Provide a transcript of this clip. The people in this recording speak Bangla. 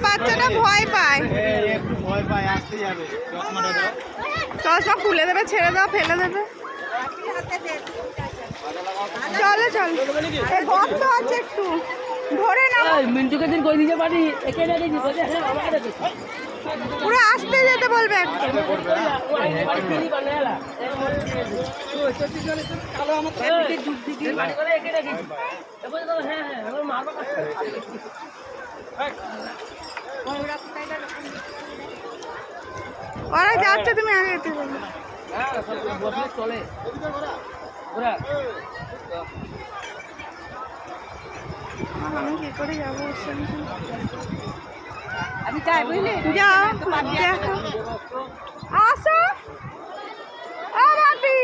বাচ্চাটা ভয় পায়। একটু ভয় পায়, আসতে যাবে। চশমা খুলে দেবে, ছেড়ে দাও, ফেলে দেবে। চলো চলো, গর্ত আছে একটু ধরে নাও। মিন্টুকে দিন কই দিতে পারি, একে না দিই বলে হ্যাঁ আমাকে দেখো পুরো আসতে যেতে বলবে একটা। কালো আমার থেকে দুধ দিদি বাড়ি করে একে না দিই এবারে তো হ্যাঁ হ্যাঁ আমার মা বাবা ওরা যাচ্ছে, তুমি আগে যেতে বলবে। হ্যাঁ সব বসলে চলে ওরা আমি কি করে যাবো? আমি যাই বুঝলি যাও দেখো, আসো। ও বাপি